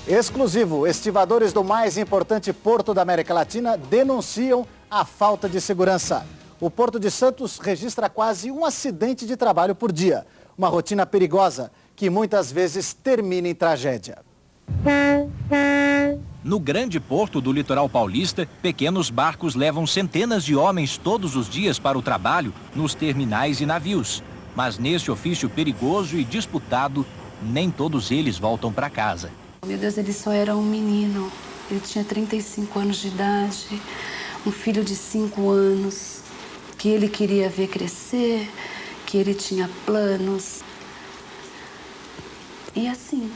Exclusivo, estivadores do mais importante porto da América Latina denunciam a falta de segurança. O Porto de Santos registra quase um acidente de trabalho por dia. Uma rotina perigosa que muitas vezes termina em tragédia. No grande porto do litoral paulista, pequenos barcos levam centenas de homens todos os dias para o trabalho nos terminais e navios. Mas nesse ofício perigoso e disputado, nem todos eles voltam para casa. Meu Deus, ele só era um menino. Ele tinha 35 anos de idade, um filho de 5 anos, que ele queria ver crescer, que ele tinha planos. E assim.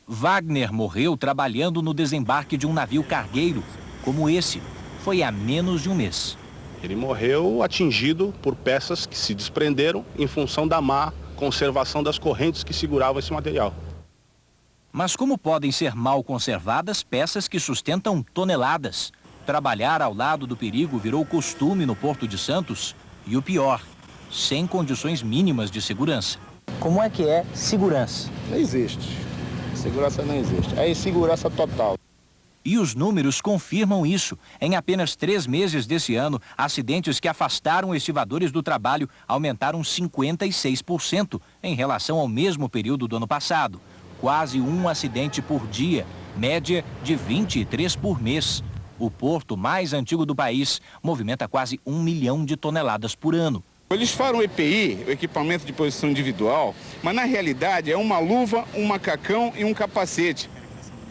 Wagner morreu trabalhando no desembarque de um navio cargueiro, como esse. Foi há menos de um mês. Ele morreu atingido por peças que se desprenderam em função da má conservação das correntes que seguravam esse material. Mas como podem ser mal conservadas peças que sustentam toneladas? Trabalhar ao lado do perigo virou costume no Porto de Santos e o pior, sem condições mínimas de segurança. Como é que é segurança? Não existe. Segurança não existe. É insegurança total. E os números confirmam isso. Em apenas 3 meses desse ano, acidentes que afastaram estivadores do trabalho aumentaram 56% em relação ao mesmo período do ano passado. Quase um acidente por dia, média de 23 por mês. O porto mais antigo do país movimenta quase 1 milhão de toneladas por ano. Eles falam EPI, o equipamento de proteção individual, mas na realidade é uma luva, um macacão e um capacete.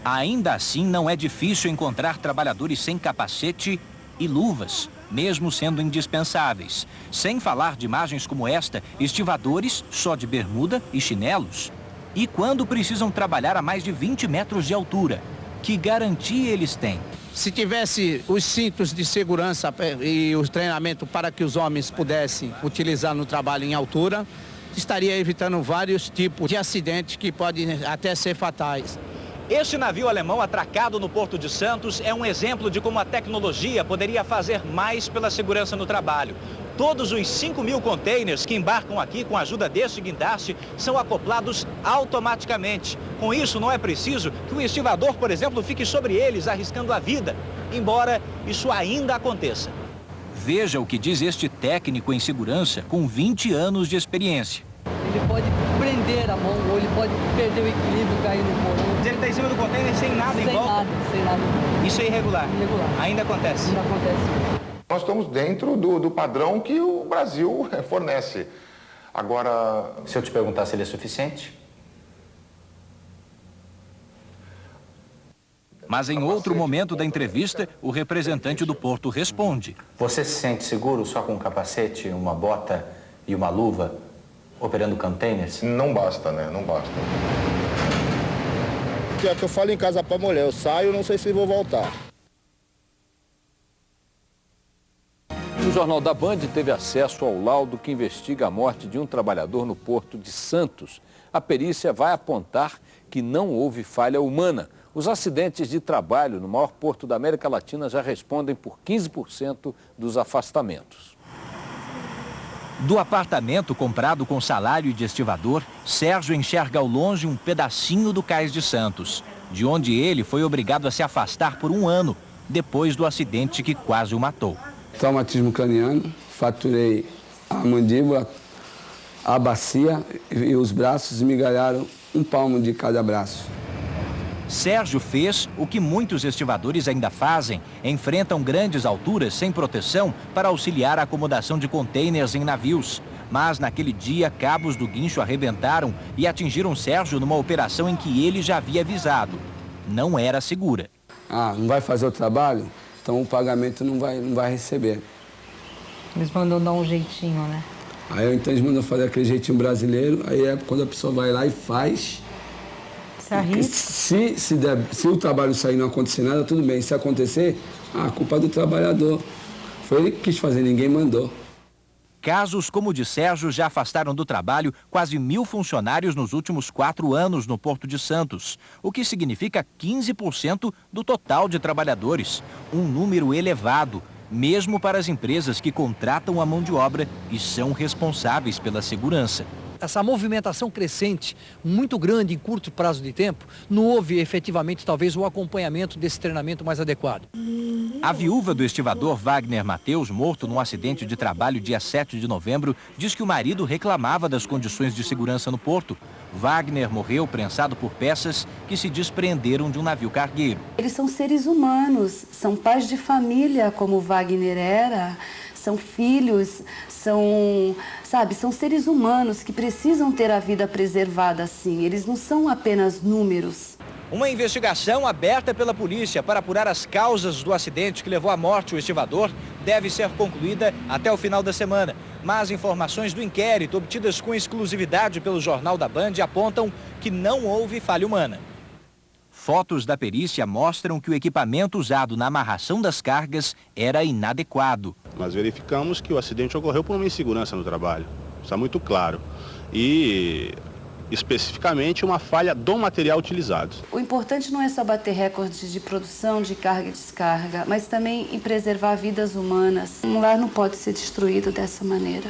Ainda assim, não é difícil encontrar trabalhadores sem capacete e luvas, mesmo sendo indispensáveis. Sem falar de imagens como esta, estivadores só de bermuda e chinelos. E quando precisam trabalhar a mais de 20 metros de altura, que garantia eles têm? Se tivesse os cintos de segurança e o treinamento para que os homens pudessem utilizar no trabalho em altura, estaria evitando vários tipos de acidentes que podem até ser fatais. Este navio alemão atracado no Porto de Santos é um exemplo de como a tecnologia poderia fazer mais pela segurança no trabalho. Todos os 5.000 containers que embarcam aqui com a ajuda deste guindaste são acoplados automaticamente. Com isso, não é preciso que o estivador, por exemplo, fique sobre eles arriscando a vida, embora isso ainda aconteça. Veja o que diz este técnico em segurança com 20 anos de experiência. Ele pode prender a mão ou ele pode perder o equilíbrio, cair no porão. Ele está em cima do container sem nada em volta? Sem nada. Isso é irregular? Irregular. Ainda acontece? Ainda acontece. Nós estamos dentro do padrão que o Brasil fornece. Agora... Se eu te perguntar se ele é suficiente? Mas em outro momento da entrevista, o representante do porto responde. Você se sente seguro só com um capacete, uma bota e uma luva, operando containers? Não basta, né? Não basta. É que eu falo em casa pra mulher, eu saio, não sei se vou voltar. O Jornal da Band teve acesso ao laudo que investiga a morte de um trabalhador no Porto de Santos. A perícia vai apontar que não houve falha humana. Os acidentes de trabalho no maior porto da América Latina já respondem por 15% dos afastamentos. Do apartamento comprado com salário de estivador, Sérgio enxerga ao longe um pedacinho do Cais de Santos, de onde ele foi obrigado a se afastar por 1 ano, depois do acidente que quase o matou. Traumatismo craniano, fraturei a mandíbula, a bacia e os braços esmigalharam 1 palmo de cada braço. Sérgio fez o que muitos estivadores ainda fazem, enfrentam grandes alturas sem proteção para auxiliar a acomodação de containers em navios. Mas naquele dia, cabos do guincho arrebentaram e atingiram Sérgio numa operação em que ele já havia avisado. Não era segura. Não vai fazer o trabalho? Então o pagamento não vai receber. Eles mandam dar um jeitinho, né? Aí então eles mandam fazer aquele jeitinho brasileiro, aí é quando a pessoa vai lá e faz. Se o trabalho sair e não acontecer nada, tudo bem. Se acontecer, a culpa é do trabalhador. Foi ele que quis fazer, ninguém mandou. Casos como o de Sérgio já afastaram do trabalho quase 1.000 funcionários nos últimos 4 anos no Porto de Santos, o que significa 15% do total de trabalhadores. Um número elevado, mesmo para as empresas que contratam a mão de obra e são responsáveis pela segurança. essa movimentação crescente, muito grande em curto prazo de tempo, não houve efetivamente talvez o acompanhamento desse treinamento mais adequado. A viúva do estivador Wagner Mateus, morto num acidente de trabalho dia 7 de novembro, diz que o marido reclamava das condições de segurança no porto. Wagner morreu prensado por peças que se desprenderam de um navio cargueiro. Eles são seres humanos, são pais de família, como Wagner era, são filhos, são seres humanos que precisam ter a vida preservada assim. Eles não são apenas números. Uma investigação aberta pela polícia para apurar as causas do acidente que levou à morte o estivador deve ser concluída até o final da semana. Mas informações do inquérito obtidas com exclusividade pelo Jornal da Band apontam que não houve falha humana. Fotos da perícia mostram que o equipamento usado na amarração das cargas era inadequado. Nós verificamos que o acidente ocorreu por uma insegurança no trabalho. Está muito claro. E especificamente uma falha do material utilizado. O importante não é só bater recordes de produção, de carga e descarga, mas também em preservar vidas humanas. Um lar não pode ser destruído dessa maneira.